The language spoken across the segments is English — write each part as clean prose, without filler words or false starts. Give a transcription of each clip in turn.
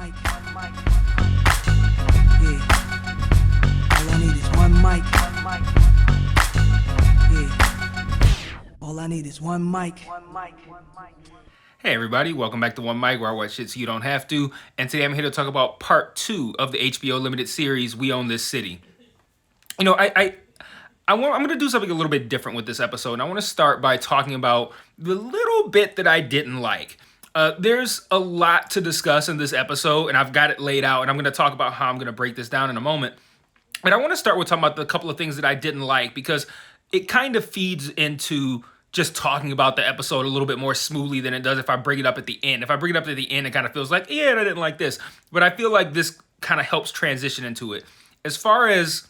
mic. Yeah. All I need is one mic. Yeah. All I need is one mic. Hey everybody, welcome back to One Mic, where I watch shit so you don't have to. And today I'm here to talk about part 2 of the HBO limited series, We Own This City. You know, I'm going to do something a little bit different with this episode, and I want to start by talking about the little bit that I didn't like. There's a lot to discuss in this episode, and I've got it laid out, and I'm going to talk about how I'm going to break this down in a moment. But I want to start with talking about the couple of things that I didn't like, because it kind of feeds into just talking about the episode a little bit more smoothly than it does if I bring it up at the end. If I bring it up at the end, it kind of feels like, yeah, I didn't like this. But I feel like this kind of helps transition into it. As far as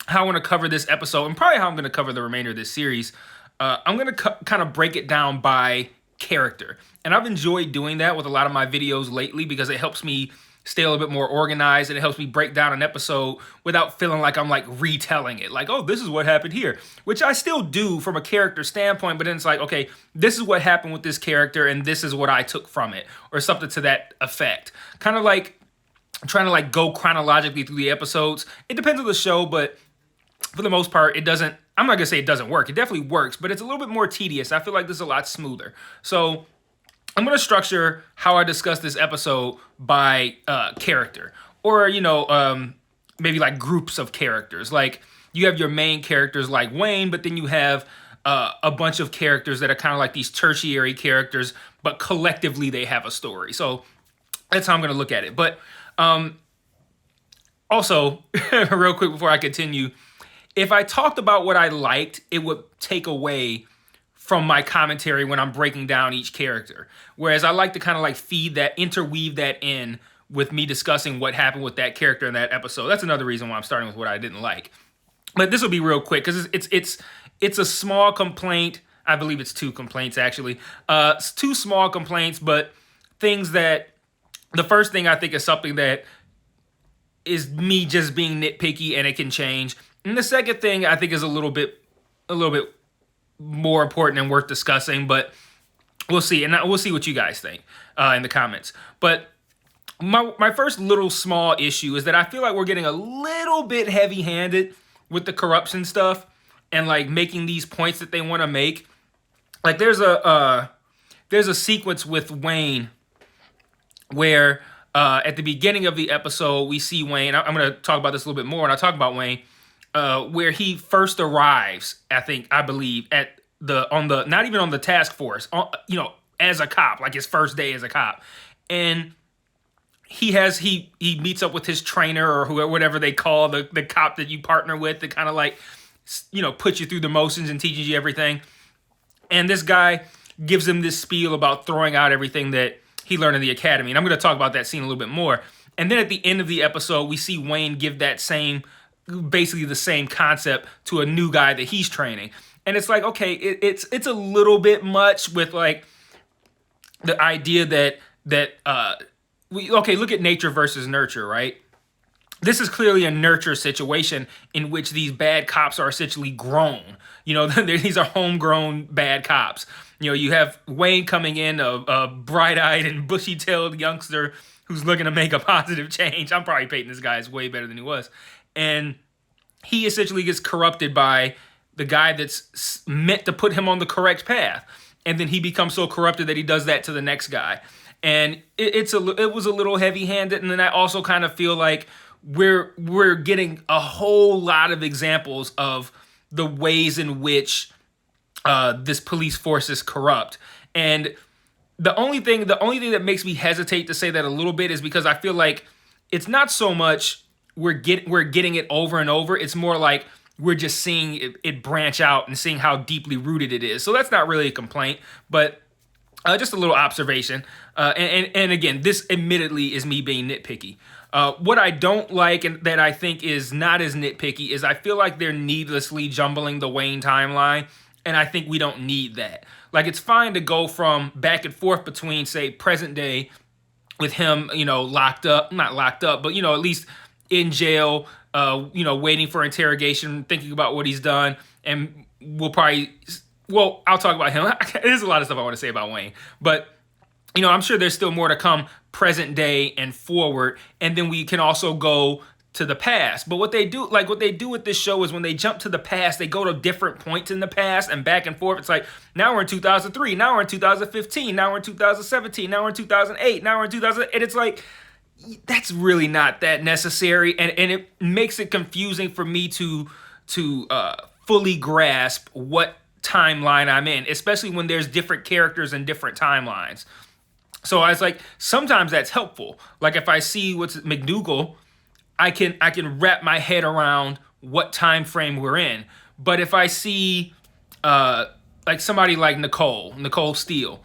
how I want to cover this episode, and probably how I'm going to cover the remainder of this series, I'm going to kind of break it down by character. And I've enjoyed doing that with a lot of my videos lately because it helps me stay a little bit more organized, and it helps me break down an episode without feeling like I'm like retelling it. Like, oh, this is what happened here, which I still do from a character standpoint, but then it's like, okay, this is what happened with this character and this is what I took from it, or something to that effect. Kind of like trying to like go chronologically through the episodes. It depends on the show, but for the most part, it doesn't, I'm not gonna say it doesn't work. It definitely works, but it's a little bit more tedious. I feel like this is a lot smoother. So I'm going to structure how I discuss this episode by character, or, maybe like groups of characters. Like you have your main characters like Wayne, but then you have a bunch of characters that are kind of like these tertiary characters, but collectively they have a story. So that's how I'm going to look at it. But also, real quick before I continue, if I talked about what I liked, it would take away from my commentary when I'm breaking down each character. Whereas I like to kind of like interweave that in with me discussing what happened with that character in that episode. That's another reason why I'm starting with what I didn't like. But this will be real quick because it's a small complaint. I believe it's 2 complaints actually. It's 2 small complaints, but things that, the first thing I think is something that is me just being nitpicky and it can change. And the second thing I think is a little bit more important and worth discussing, but we'll see. And we'll see what you guys think in the comments. But my first little small issue is that I feel like we're getting a little bit heavy-handed with the corruption stuff and like making these points that they want to make. Like there's a sequence with Wayne where at the beginning of the episode we see Wayne. I'm going to talk about this a little bit more when I talk about Wayne. Where he first arrives, I believe, not even on the task force, as a cop, like his first day as a cop. And he meets up with his trainer or whatever they call the cop that you partner with that kind of like, puts you through the motions and teaches you everything. And this guy gives him this spiel about throwing out everything that he learned in the academy. And I'm going to talk about that scene a little bit more. And then at the end of the episode, we see Wayne give basically the same concept to a new guy that he's training. And it's like, okay, it's a little bit much with like the idea that look at nature versus nurture, right? This is clearly a nurture situation in which these bad cops are essentially grown. These are homegrown bad cops. You have Wayne coming in, a bright-eyed and bushy-tailed youngster who's looking to make a positive change. I'm probably painting this guy as way better than he was. And he essentially gets corrupted by the guy that's meant to put him on the correct path. And then he becomes so corrupted that he does that to the next guy. And it was a little heavy-handed. And then I also kind of feel like we're getting a whole lot of examples of the ways in which this police force is corrupt. And the only thing that makes me hesitate to say that a little bit is because I feel like it's not so much we're getting it over and over. It's more like we're just seeing it branch out and seeing how deeply rooted it is. So that's not really a complaint, but just a little observation. And again, this admittedly is me being nitpicky. What I don't like and that I think is not as nitpicky is I feel like they're needlessly jumbling the Wayne timeline, and I think we don't need that. Like, it's fine to go from back and forth between, say, present day with him, not locked up, but, at least in jail, waiting for interrogation, thinking about what he's done, and I'll talk about him. There's a lot of stuff I want to say about Wayne, but I'm sure there's still more to come present day and forward. And then we can also go to the past. But what they do with this show is when they jump to the past, they go to different points in the past and back and forth. It's like, now we're in 2003, now we're in 2015, now we're in 2017, now we're in 2008, now we're in 2000. And it's like, that's really not that necessary. And it makes it confusing for me to fully grasp what timeline I'm in, especially when there's different characters and different timelines. So I was like, sometimes that's helpful. Like if I see what's McDougal, I can wrap my head around what time frame we're in. But if I see like somebody like Nicole Steele,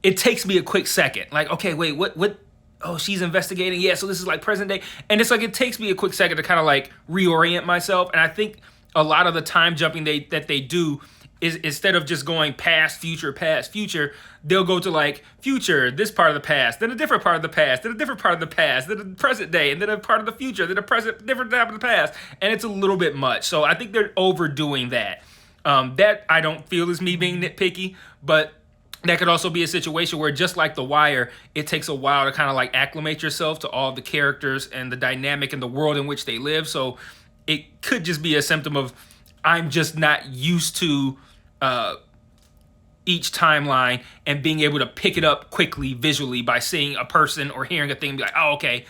it takes me a quick second. Like, okay, wait, what? Oh, she's investigating. Yeah, so this is like present day. And it's like, it takes me a quick second to kind of like reorient myself. And I think a lot of the time jumping that they do is, instead of just going past, future, they'll go to like future, this part of the past, then a different part of the past, then a different part of the past, then a present day, and then a part of the future, then a present, different part of the past. And it's a little bit much. So I think they're overdoing that. That I don't feel is me being nitpicky, but that could also be a situation where, just like The Wire, it takes a while to kind of like acclimate yourself to all the characters and the dynamic and the world in which they live. So it could just be a symptom of, I'm just not used to each timeline and being able to pick it up quickly visually by seeing a person or hearing a thing and be like, oh, okay.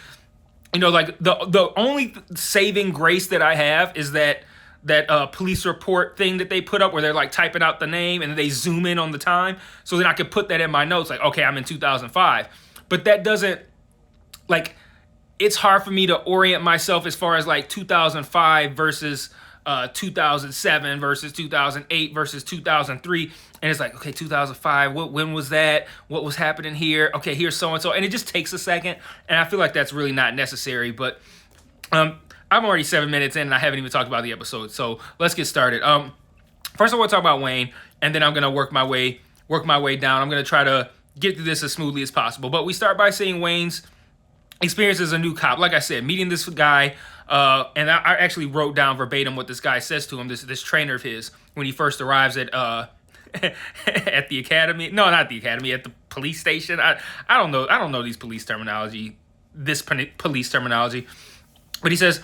Like the only saving grace that I have is that police report thing that they put up where they're like typing out the name and then they zoom in on the time. So then I could put that in my notes, like, okay, I'm in 2005. But that doesn't, like, it's hard for me to orient myself as far as like 2005 versus 2007 versus 2008 versus 2003. And it's like, okay, 2005, when was that? What was happening here? Okay, here's so-and-so. And it just takes a second. And I feel like that's really not necessary. But I'm already 7 minutes in and I haven't even talked about the episode. So let's get started. First I want to talk about Wayne, and then I'm going to work my way down. I'm going to try to get through this as smoothly as possible. But we start by seeing Wayne's experience as a new cop. Like I said, meeting this guy, and I actually wrote down verbatim what this guy says to him, this trainer of his, when he first arrives at at the academy. No, not the academy, at the police station. I don't know these police terminology, But he says,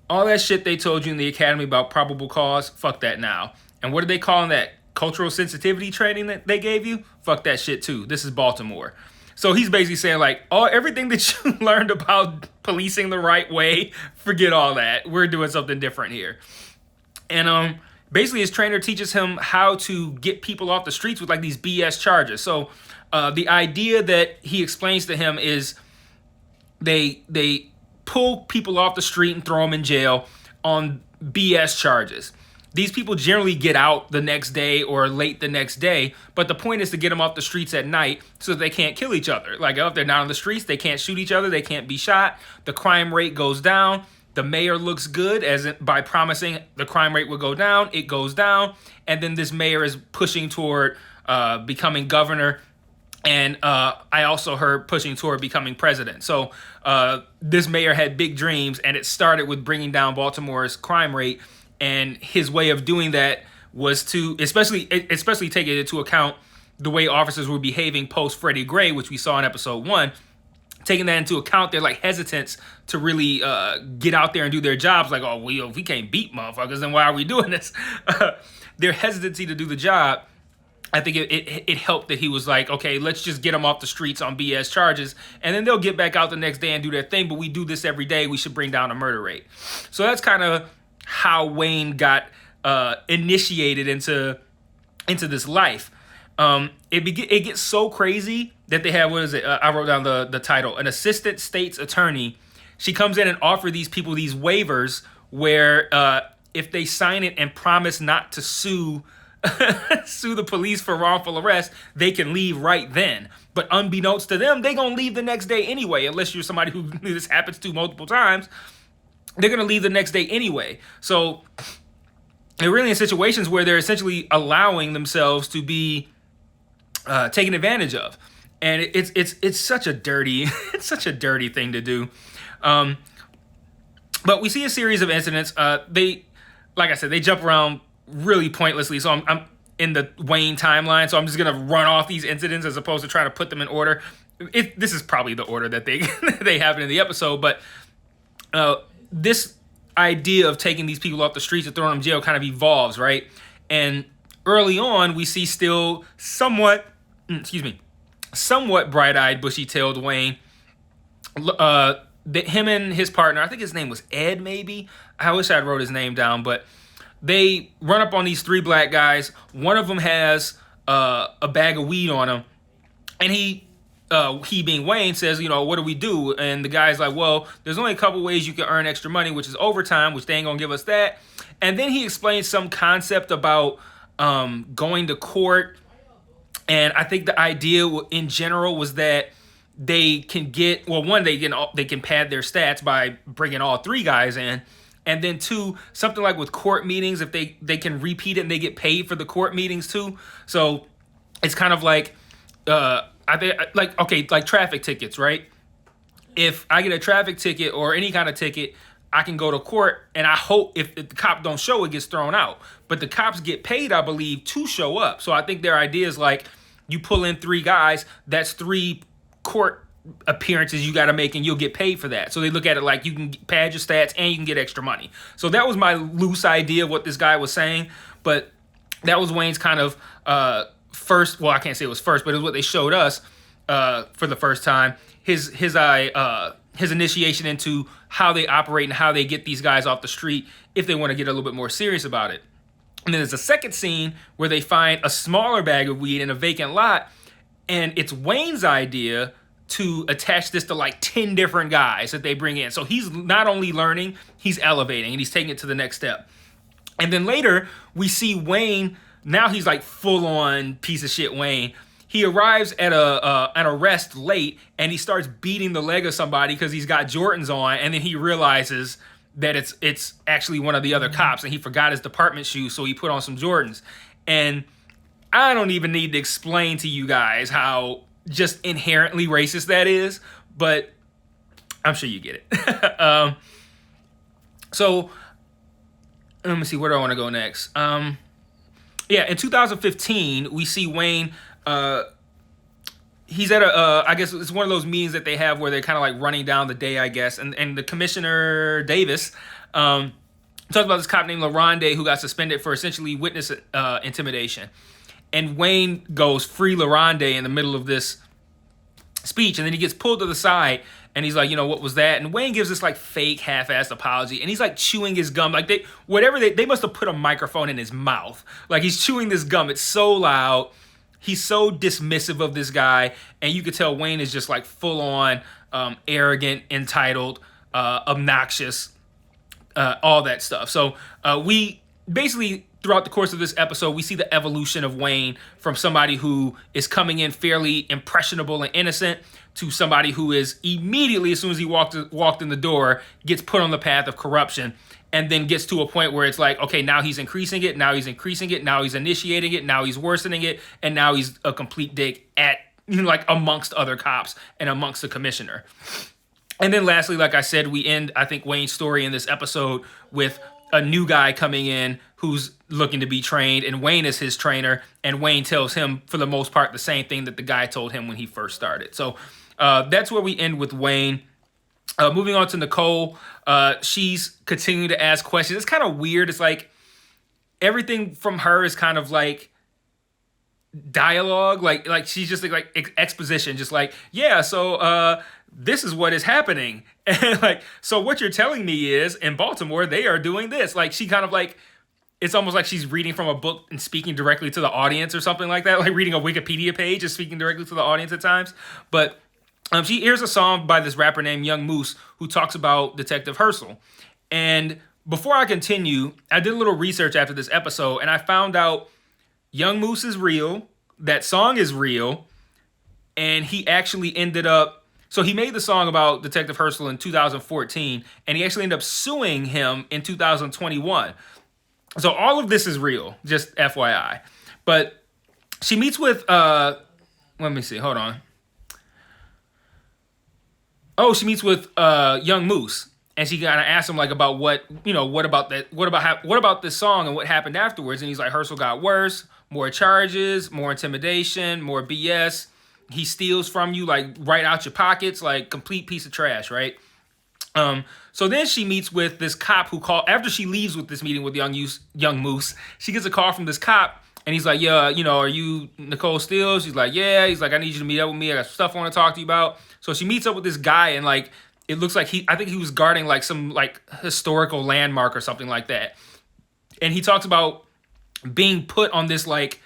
all that shit they told you in the academy about probable cause, fuck that now. And what are they calling that? Cultural sensitivity training that they gave you? Fuck that shit too. This is Baltimore. So he's basically saying like, everything that you learned about policing the right way, forget all that. We're doing something different here. And basically his trainer teaches him how to get people off the streets with like these BS charges. So the idea that he explains to him is they pull people off the street and throw them in jail on BS charges. These people generally get out the next day or late the next day, but the point is to get them off the streets at night so that they can't kill each other. Like, if they're not on the streets, they can't shoot each other, they can't be shot, the crime rate goes down. The mayor looks good by promising the crime rate will go down, it goes down, and then this mayor is pushing toward becoming governor, and I also heard pushing toward becoming president. So this mayor had big dreams, and it started with bringing down Baltimore's crime rate. And his way of doing that was to, especially taking into account the way officers were behaving post Freddie Gray, which we saw in episode 1, taking that into account, they're like hesitance to really get out there and do their jobs. Like, oh, if we can't beat motherfuckers, then why are we doing this? Their hesitancy to do the job, I think it helped that he was like, okay, let's just get them off the streets on BS charges, and then they'll get back out the next day and do their thing, but we do this every day, we should bring down the murder rate. So that's kind of how Wayne got initiated into this life. It gets so crazy that they have, what is it? I wrote down the title. An assistant state's attorney. She comes in and offers these people these waivers where if they sign it and promise not to sue the police for wrongful arrest, they can leave right then. But unbeknownst to them, they're going to leave the next day anyway, unless you're somebody who this happens to multiple times. They're going to leave the next day anyway. So they're really in situations where they're essentially allowing themselves to be taken advantage of. And it's such a dirty thing to do. But we see a series of incidents. Like I said, they jump around really pointlessly. So in the Wayne timeline, so I'm just gonna run off these incidents as opposed to trying to put them in order. This is probably the order that they they have it in the episode, but this idea of taking these people off the streets and throwing them in jail kind of evolves, right? And early on, we see still somewhat bright-eyed, bushy-tailed Wayne. Him and his partner, I think his name was Ed, maybe. I wish I wrote his name down, but they run up on these three black guys. One of them has a bag of weed on him, and he being Wayne says, what do we do? And the guy's like, well, there's only a couple ways you can earn extra money, which is overtime, which they ain't gonna give us that. And then he explains some concept about going to court. And I think the idea in general was that they can get, well, one, they can pad their stats by bringing all three guys in. And then two, something like with court meetings, if they can repeat it and they get paid for the court meetings too. So it's kind of like, like traffic tickets, right? If I get a traffic ticket or any kind of ticket, I can go to court, and I hope if the cop don't show, it gets thrown out. But the cops get paid, I believe, to show up. So I think their idea is like, you pull in three guys, that's 3 court appearances you got to make, and you'll get paid for that. So they look at it like you can pad your stats and you can get extra money. So that was my loose idea of what this guy was saying, but that was Wayne's kind of first. Well, I can't say it was first, but it was what they showed us for the first time. His initiation into how they operate and how they get these guys off the street if they want to get a little bit more serious about it. And then there's a second scene where they find a smaller bag of weed in a vacant lot, and it's Wayne's idea to attach this to like 10 different guys that they bring in. So he's not only learning, he's elevating, and he's taking it to the next step. And then later, we see Wayne, now he's like full-on piece of shit Wayne. He arrives at an arrest late, and he starts beating the leg of somebody because he's got Jordans on, and then he realizes that it's actually one of the other cops, and he forgot his department shoes, so he put on some Jordans. And I don't even need to explain to you guys how just inherently racist that is, but I'm sure you get it. So let me see, where do I want to go next? In 2015, we see Wayne. He's at I guess it's one of those meetings that they have where they're kind of like running down the day, I guess. And the Commissioner Davis talks about this cop named LaRonde who got suspended for essentially witness intimidation. And Wayne goes, free LaRonde, in the middle of this speech. And then he gets pulled to the side and he's like, what was that? And Wayne gives this like fake half-assed apology, and he's like chewing his gum. Like they must have put a microphone in his mouth. Like he's chewing this gum. It's so loud. He's so dismissive of this guy, and you could tell Wayne is just like full on arrogant, entitled, obnoxious, all that stuff. So we basically, throughout the course of this episode, we see the evolution of Wayne from somebody who is coming in fairly impressionable and innocent to somebody who is immediately, as soon as he walked in the door, gets put on the path of corruption. And then gets to a point where it's like, okay, now he's increasing it, now he's initiating it, now he's worsening it, and now he's a complete dick at, like, amongst other cops and amongst the commissioner. And then lastly, like I said, we end, I think, Wayne's story in this episode with a new guy coming in who's looking to be trained, and Wayne is his trainer, and Wayne tells him, for the most part, the same thing that the guy told him when he first started. So that's where we end with Wayne. Moving on to Nicole, she's continuing to ask questions. It's kind of weird. It's like everything from her is kind of like dialogue, like she's just like exposition, just like, yeah, so this is what is happening, and like, so what you're telling me is in Baltimore they are doing this. Like she kind of like, it's almost like she's reading from a book and speaking directly to the audience or something like that, like reading a Wikipedia page and speaking directly to the audience at times, but. She hears a song by this rapper named Young Moose who talks about Detective Herschel. And before I continue, I did a little research after this episode, and I found out Young Moose is real, that song is real, and he actually ended up... So he made the song about Detective Herschel in 2014, and he actually ended up suing him in 2021. So all of this is real, just FYI. But she meets with... let me see, hold on. Oh, she meets with Young Moose, and she kind of asks him like about what about this song and what happened afterwards. And he's like, Herschel got worse. more charges, more intimidation, more BS. He steals from you, like, right out your pockets, like, complete piece of trash, right? So then she meets with this cop who called after she leaves with this meeting with young Moose. She gets a call from this cop, and he's like, "Yeah, are you Nicole Steele?" She's like, "Yeah." He's like, "I need you to meet up with me. I got stuff I want to talk to you about." So she meets up with this guy, and like, it looks like I think he was guarding like some like historical landmark or something like that. And he talks about being put on this like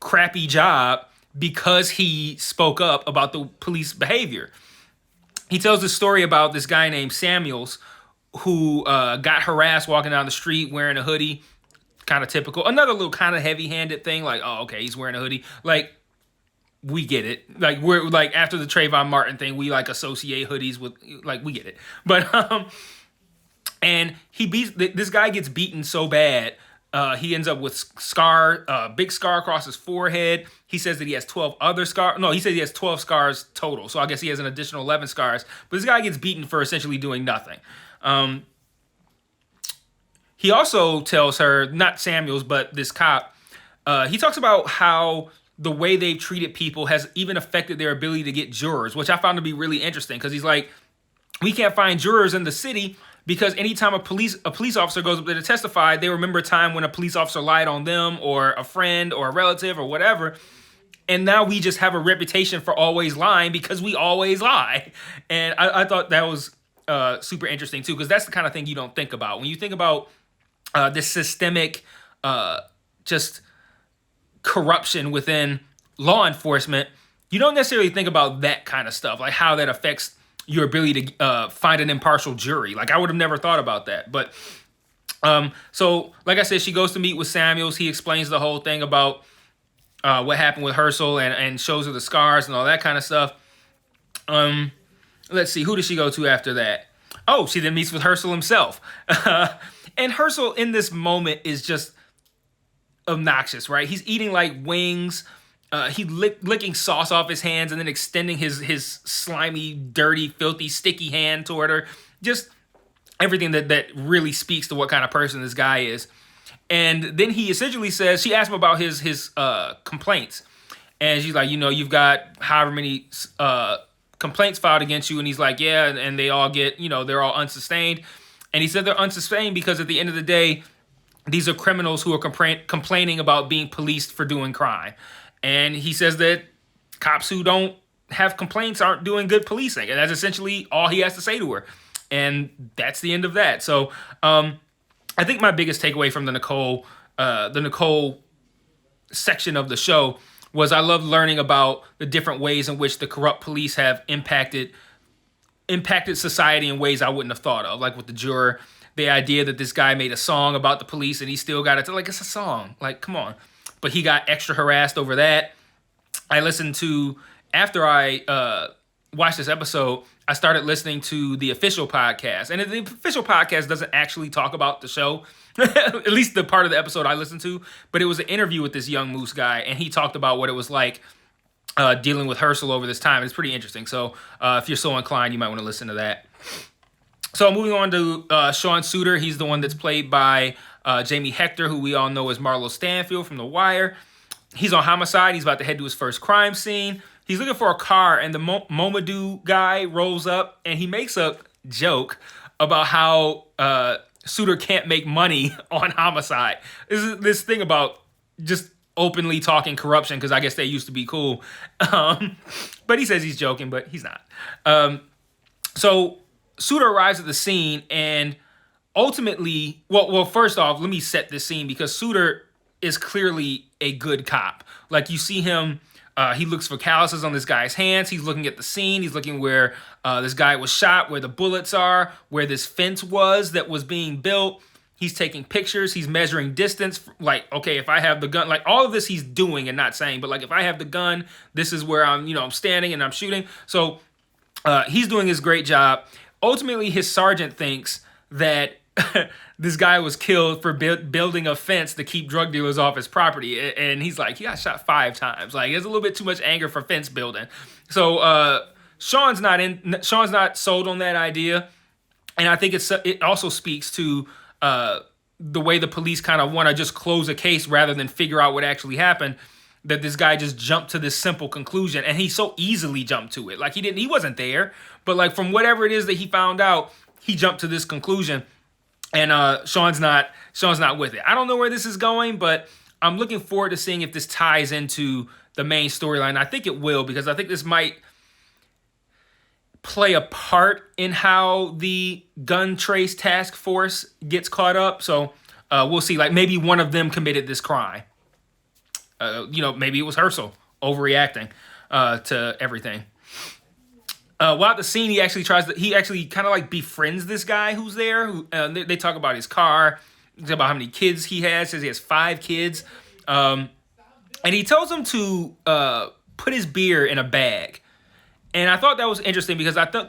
crappy job because he spoke up about the police behavior. He tells this story about this guy named Samuels who got harassed walking down the street wearing a hoodie. Kind of typical. Another little kind of heavy-handed thing, like, oh, okay, he's wearing a hoodie. Like, we get it. Like, we're like after the Trayvon Martin thing, we like associate hoodies with, like, we get it. But and this guy gets beaten so bad. He ends up with big scar across his forehead. He says that he has 12 other scars. No, he says he has 12 scars total. So I guess he has an additional 11 scars. But this guy gets beaten for essentially doing nothing. He also tells her, not Samuels, but this cop, he talks about how the way they've treated people has even affected their ability to get jurors, which I found to be really interesting because he's like, we can't find jurors in the city because anytime a police officer goes up there to testify, they remember a time when a police officer lied on them or a friend or a relative or whatever. And now we just have a reputation for always lying because we always lie. And I thought that was super interesting too, because that's the kind of thing you don't think about. When you think about this systemic just corruption within law enforcement, you don't necessarily think about that kind of stuff, like how that affects your ability to find an impartial jury. Like, I would have never thought about that. But so, like I said, she goes to meet with Samuels. He explains the whole thing about what happened with Herschel and shows her the scars and all that kind of stuff. Let's see, who does she go to after that? Oh, she then meets with Herschel himself. And Herschel in this moment is just obnoxious, right? He's eating like wings. He licking sauce off his hands and then extending his slimy, dirty, filthy, sticky hand toward her. Just everything that really speaks to what kind of person this guy is. And then he essentially says, she asked him about his complaints. And she's like, you've got however many complaints filed against you. And he's like, yeah, and they all get, they're all unsustained. And he said they're unsustained because at the end of the day, these are criminals who are complaining about being policed for doing crime. And he says that cops who don't have complaints aren't doing good policing. And that's essentially all he has to say to her. And that's the end of that. So I think my biggest takeaway from the Nicole section of the show was I love learning about the different ways in which the corrupt police have impacted society in ways I wouldn't have thought of. Like with the juror, the idea that this guy made a song about the police and he still got it. Like, it's a song. Like, come on. But he got extra harassed over that. I listened to, after I watched this episode, I started listening to the official podcast. And the official podcast doesn't actually talk about the show, at least the part of the episode I listened to. But it was an interview with this young Moose guy, and he talked about what it was like dealing with Herschel over this time. It's pretty interesting. So if you're so inclined, you might want to listen to that. So moving on to Sean Suiter. He's the one that's played by Jamie Hector, who we all know as Marlo Stanfield from The Wire. He's on homicide. He's about to head to his first crime scene. He's looking for a car, and the Momadou guy rolls up, and he makes a joke about how Suiter can't make money on homicide. This thing about just openly talking corruption, because I guess they used to be cool. But he says he's joking, but he's not. So Suiter arrives at the scene, and ultimately, well, first off, let me set this scene, because Suiter is clearly a good cop. Like, you see him, he looks for calluses on this guy's hands. He's looking at the scene. He's looking where this guy was shot, where the bullets are, where this fence was that was being built. He's taking pictures. He's measuring distance. Like, okay, if I have the gun, like all of this he's doing and not saying, but like, if I have the gun, this is where I'm standing and I'm shooting. So he's doing his great job. Ultimately, his sergeant thinks that this guy was killed for building a fence to keep drug dealers off his property. And he's like, he got shot 5 times. Like, there's a little bit too much anger for fence building. So Sean's not sold on that idea. And I think it also speaks to the way the police kind of want to just close a case rather than figure out what actually happened, that this guy just jumped to this simple conclusion, and he so easily jumped to it. Like he wasn't there, but like from whatever it is that he found out, he jumped to this conclusion, and Sean's not with it. I don't know where this is going, but I'm looking forward to seeing if this ties into the main storyline. I think it will, because I think this might play a part in how the gun trace task force gets caught up. So we'll see. Like maybe one of them committed this crime. Maybe it was Herschel overreacting to everything. While at the scene, he actually kind of like befriends this guy who's there. They talk about his car, they talk about how many kids he has. Says he has 5 kids, and he tells him to put his beer in a bag. And I thought that was interesting because I think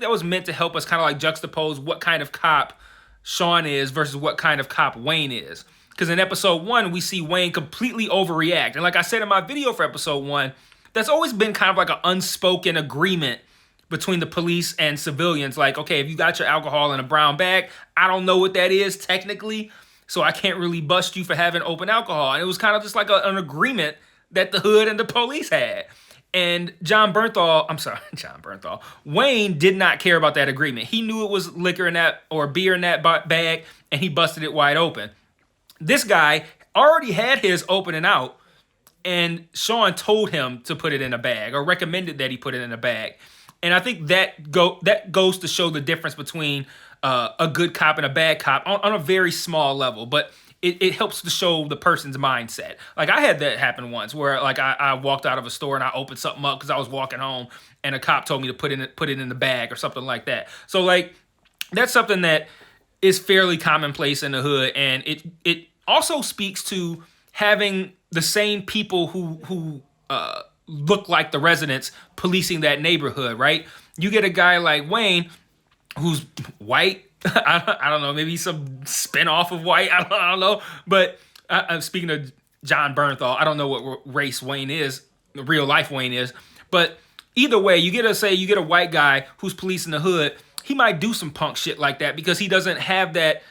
that was meant to help us kind of like juxtapose what kind of cop Sean is versus what kind of cop Wayne is. Because in episode 1, we see Wayne completely overreact. And like I said in my video for episode 1, that's always been kind of like an unspoken agreement between the police and civilians. Like, okay, if you got your alcohol in a brown bag, I don't know what that is technically, so I can't really bust you for having open alcohol. And it was kind of just like an agreement that the hood and the police had. And Wayne did not care about that agreement. He knew it was liquor in that or beer in that bag, and he busted it wide open. This guy already had his opening out, and Sean told him to put it in a bag or recommended that he put it in a bag. And I think that goes to show the difference between a good cop and a bad cop on a very small level. But it helps to show the person's mindset. Like I had that happen once where like I walked out of a store and I opened something up because I was walking home and a cop told me to put it in the bag or something like that. So like that's something that is fairly commonplace in the hood, and it also speaks to having the same people who look like the residents policing that neighborhood, right? You get a guy like Wayne who's white. I don't know, maybe some spin-off of white. I don't know. But I'm speaking of John Bernthal. I don't know what race Wayne is, real life Wayne is. But either way, you get a white guy who's policing the hood. He might do some punk shit like that because he doesn't have that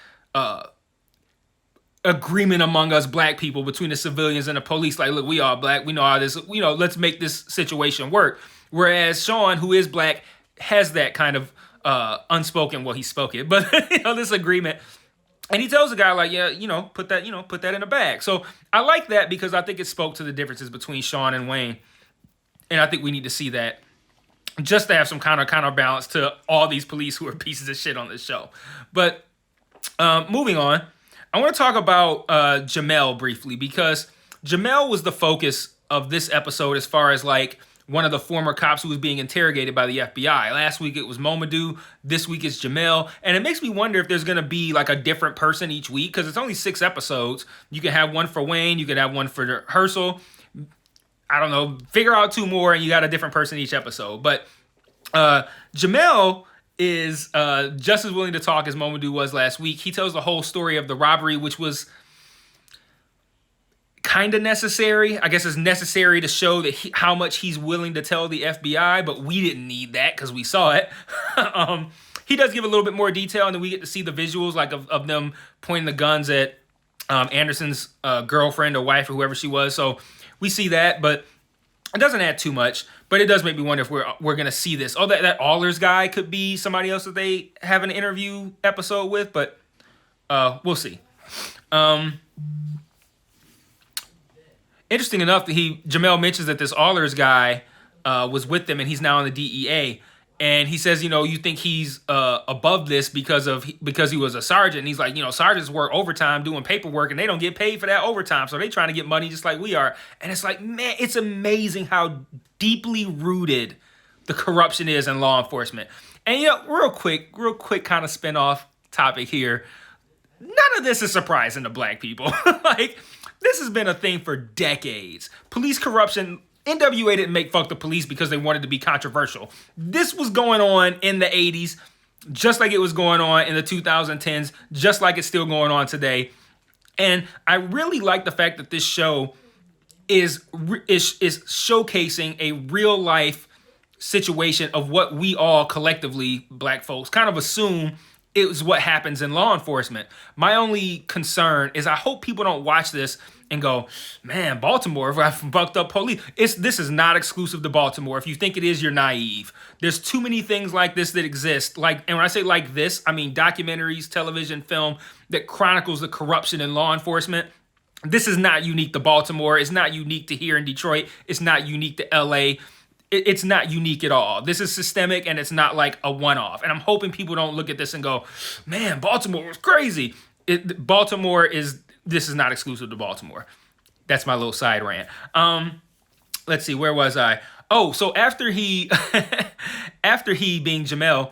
agreement among us black people between the civilians and the police. Like, look, we are black. We know how this, let's make this situation work. Whereas Sean, who is black, has that kind of unspoken, well, he spoke it, but this agreement. And he tells the guy like, yeah, put that in a bag. So I like that because I think it spoke to the differences between Sean and Wayne. And I think we need to see that just to have some kind of counterbalance to all these police who are pieces of shit on this show. But moving on, I want to talk about Jamel briefly because Jamel was the focus of this episode as far as like one of the former cops who was being interrogated by the FBI. Last week it was Momadou. This week it's Jamel. And it makes me wonder if there's going to be like a different person each week because it's only 6 episodes. You can have one for Wayne. You can have one for Herschel. I don't know. Figure out 2 more and you got a different person each episode. But Jamel is just as willing to talk as Momadou was last week. He tells the whole story of the robbery, which was kind of necessary. I guess it's necessary to show that how much he's willing to tell the FBI, but we didn't need that because we saw it. He does give a little bit more detail, and then we get to see the visuals like of them pointing the guns at Anderson's girlfriend or wife or whoever she was. So we see that, but it doesn't add too much. But it does make me wonder if we're gonna see this. Oh, that Allers guy could be somebody else that they have an interview episode with, but we'll see. Interesting enough that Jamel mentions that this Allers guy was with them and he's now in the DEA. And he says, you think he's above this because he was a sergeant. And he's like, sergeants work overtime doing paperwork and they don't get paid for that overtime. So they trying to get money just like we are. And it's like, man, it's amazing how deeply rooted the corruption is in law enforcement. And, real quick kind of spin-off topic here. None of this is surprising to black people. Like, this has been a thing for decades. Police corruption. NWA didn't make Fuck the Police because they wanted to be controversial. This was going on in the 80s, just like it was going on in the 2010s, just like it's still going on today. And I really like the fact that this show is showcasing a real life situation of what we all collectively, black folks, kind of assume is what happens in law enforcement. My only concern is I hope people don't watch this and go, man, Baltimore, if I bucked up police. This is not exclusive to Baltimore. If you think it is, you're naive. There's too many things like this that exist. And when I say like this, I mean documentaries, television, film that chronicles the corruption in law enforcement. This is not unique to Baltimore. It's not unique to here in Detroit. It's not unique to LA. It's not unique at all. This is systemic, and it's not like a one-off. And I'm hoping people don't look at this and go, man, Baltimore was crazy. This is not exclusive to Baltimore. That's my little side rant. Let's see, where was I? Oh, so after he being Jamel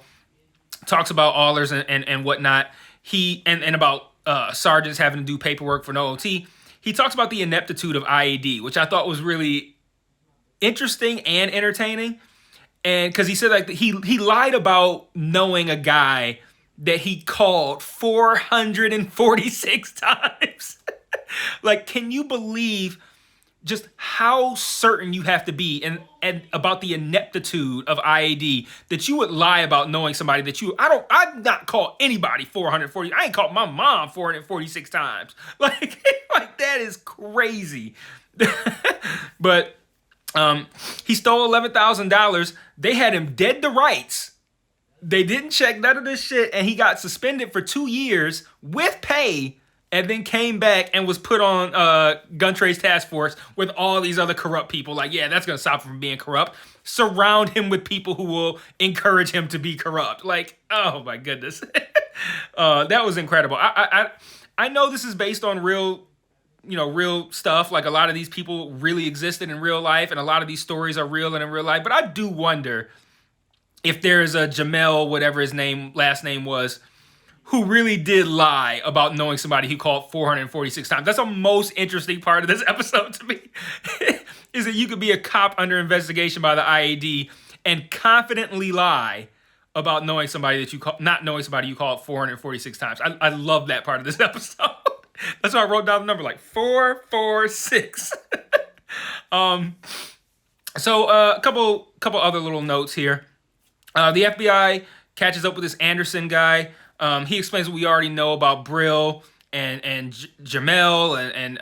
talks about Allers and whatnot, and about sergeants having to do paperwork for no OT, he talks about the ineptitude of IAD, which I thought was really interesting and entertaining. And because he said like he lied about knowing a guy that he called 446 times. Like, can you believe just how certain you have to be and about the ineptitude of IAD that you would lie about knowing somebody that I've not called anybody 440. I ain't called my mom 446 times. Like that is crazy. But he stole $11,000. They had him dead to rights. They didn't check none of this shit, and he got suspended for 2 years with pay, and then came back and was put on Gun Trace Task Force with all these other corrupt people. Like, yeah, that's going to stop him from being corrupt. Surround him with people who will encourage him to be corrupt. Like, oh my goodness. That was incredible. I know this is based on real stuff. Like, a lot of these people really existed in real life, and a lot of these stories are real and in real life. But I do wonder if there's a Jamel, whatever his last name was, who really did lie about knowing somebody he called 446 times. That's the most interesting part of this episode to me, is that you could be a cop under investigation by the IAD and confidently lie about knowing somebody that not knowing somebody you called 446 times. I love that part of this episode. That's why I wrote down the number, like 446. So a couple other little notes here. The FBI catches up with this Anderson guy. He explains what we already know about Brill and Jamel and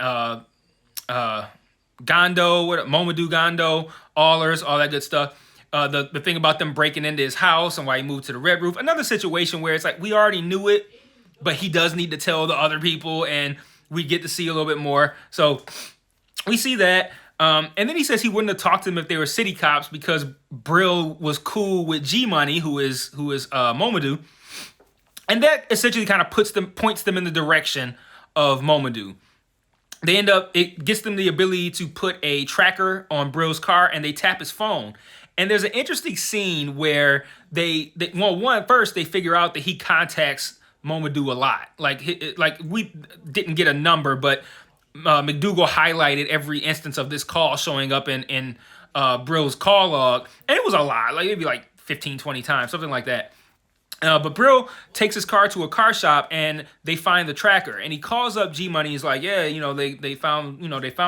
Gondo, Momadou Gondo, Allers, all that good stuff. The thing about them breaking into his house and why he moved to the Red Roof. Another situation where it's like we already knew it, but he does need to tell the other people, and we get to see a little bit more. So we see that. And then he says he wouldn't have talked to them if they were city cops because Brill was cool with G-Money, who is Momadou. And that essentially kind of points them in the direction of Momadou. It gets them the ability to put a tracker on Brill's car, and they tap his phone. And there's an interesting scene where first they figure out that he contacts Momadou a lot. Like we didn't get a number, but McDougal highlighted every instance of this call showing up in Brill's call log. And it was a lot. Like, it'd be like 15, 20 times, something like that. But Brill takes his car to a car shop, and they find the tracker. And he calls up G-Money. He's like, yeah, they found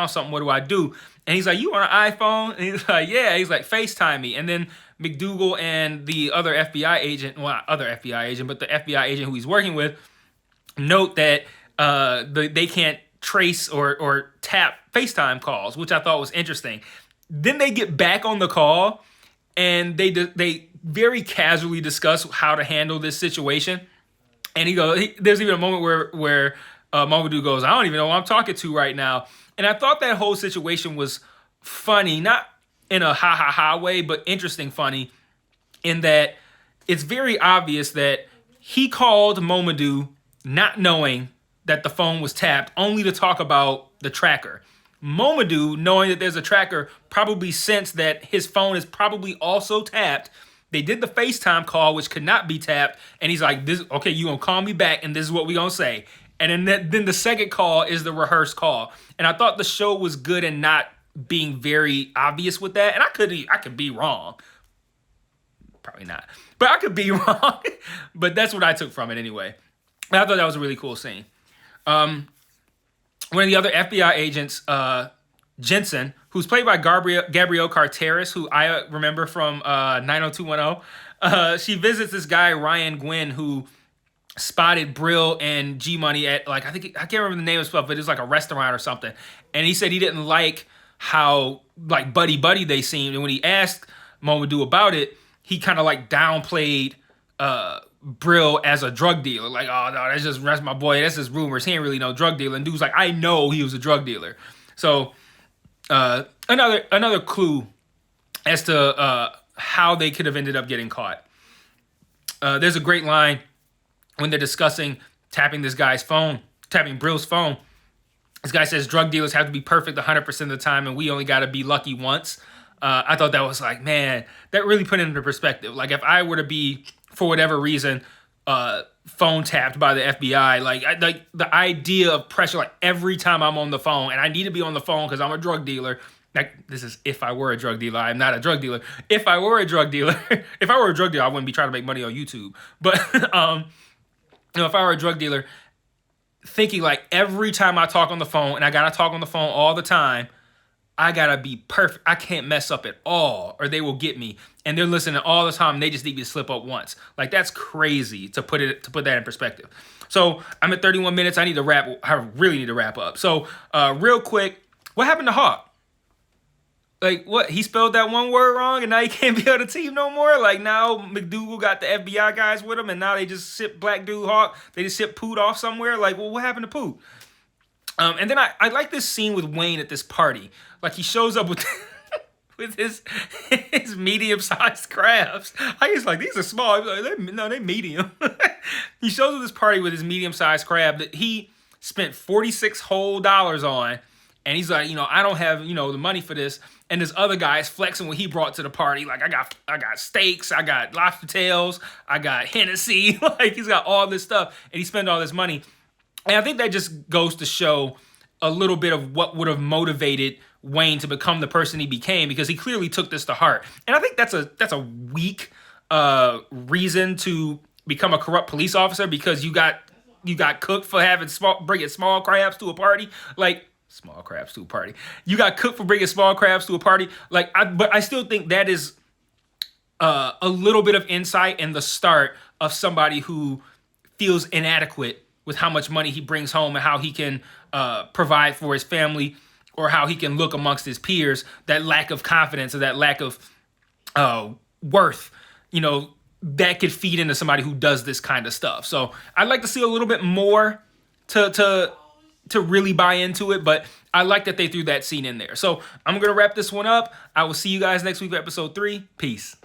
something. What do I do? And he's like, you on an iPhone? And he's like, yeah. He's like, FaceTime me. And then McDougal and the other FBI agent, well, not other FBI agent, but the FBI agent who he's working with, note that they can't trace or tap FaceTime calls, which I thought was interesting. Then they get back on the call, and they very casually discuss how to handle this situation. And there's even a moment where Momadou goes, I don't even know who I'm talking to right now. And I thought that whole situation was funny, not in a ha way, but interesting funny, in that it's very obvious that he called Momadou not knowing that the phone was tapped, only to talk about the tracker. Momadou, knowing that there's a tracker, probably sensed that his phone is probably also tapped. They did the FaceTime call, which could not be tapped, and he's like, okay, you gonna call me back, and this is what we gonna say. And then the second call is the rehearsed call. And I thought the show was good in not being very obvious with that. And I could be wrong. Probably not. But I could be wrong. But that's what I took from it anyway. And I thought that was a really cool scene. One of the other FBI agents, Jensen, who's played by Gabrielle Carteris, who I remember from 90210, she visits this guy, Ryan Gwynn, who spotted Brill and G Money at like, I can't remember the name of stuff, but it was like a restaurant or something. And he said he didn't like how like buddy they seemed. And when he asked Momadou about it, he kind of like downplayed Brill as a drug dealer. Like, oh no, that's my boy. That's just rumors. He ain't really no drug dealer. And dude's like, I know he was a drug dealer. So another clue as to how they could have ended up getting caught. There's a great line when they're discussing tapping Brill's phone. This guy says drug dealers have to be perfect 100% of the time, and we only got to be lucky once. I thought that was like, man, that really put it into perspective. Like if I were to be, for whatever reason, phone tapped by the FBI, like the idea of pressure, like every time I'm on the phone, and I need to be on the phone because I'm a drug dealer. Like this is if I were a drug dealer. I'm not a drug dealer. If I were a drug dealer, I wouldn't be trying to make money on YouTube. But if I were a drug dealer, thinking like every time I talk on the phone, and I gotta talk on the phone all the time, I gotta be perfect. I can't mess up at all, or they will get me. And they're listening all the time. And they just need me to slip up once. Like that's crazy to put that in perspective. So I'm at 31 minutes. I really need to wrap up. So real quick, what happened to Hawk? Like what? He spelled that one word wrong, and now he can't be on the team no more. Like now McDougal got the FBI guys with him, and now they just ship Black Dude Hawk. They just ship Poot off somewhere. Like, well, what happened to Poot? And then I like this scene with Wayne at this party. Like he shows up with with his medium-sized crabs. I was like, these are small. Like, they're medium. He shows up at this party with his medium-sized crab that he spent $46 whole on. And he's like, I don't have, the money for this. And this other guy is flexing what he brought to the party. Like, I got steaks, I got lobster tails, I got Hennessy. Like, he's got all this stuff, and he spent all this money. And I think that just goes to show a little bit of what would have motivated Wayne to become the person he became, because he clearly took this to heart. And I think that's a weak reason to become a corrupt police officer, because you got cooked for bringing small crabs to a party. Like, small crabs to a party. You got cooked for bringing small crabs to a party. Like, but I still think that is a little bit of insight in the start of somebody who feels inadequate with how much money he brings home and how he can provide for his family, or how he can look amongst his peers. That lack of confidence, or that lack of worth, that could feed into somebody who does this kind of stuff. So I'd like to see a little bit more to really buy into it, but I like that they threw that scene in there. So I'm going to wrap this one up. I will see you guys next week for episode 3. Peace.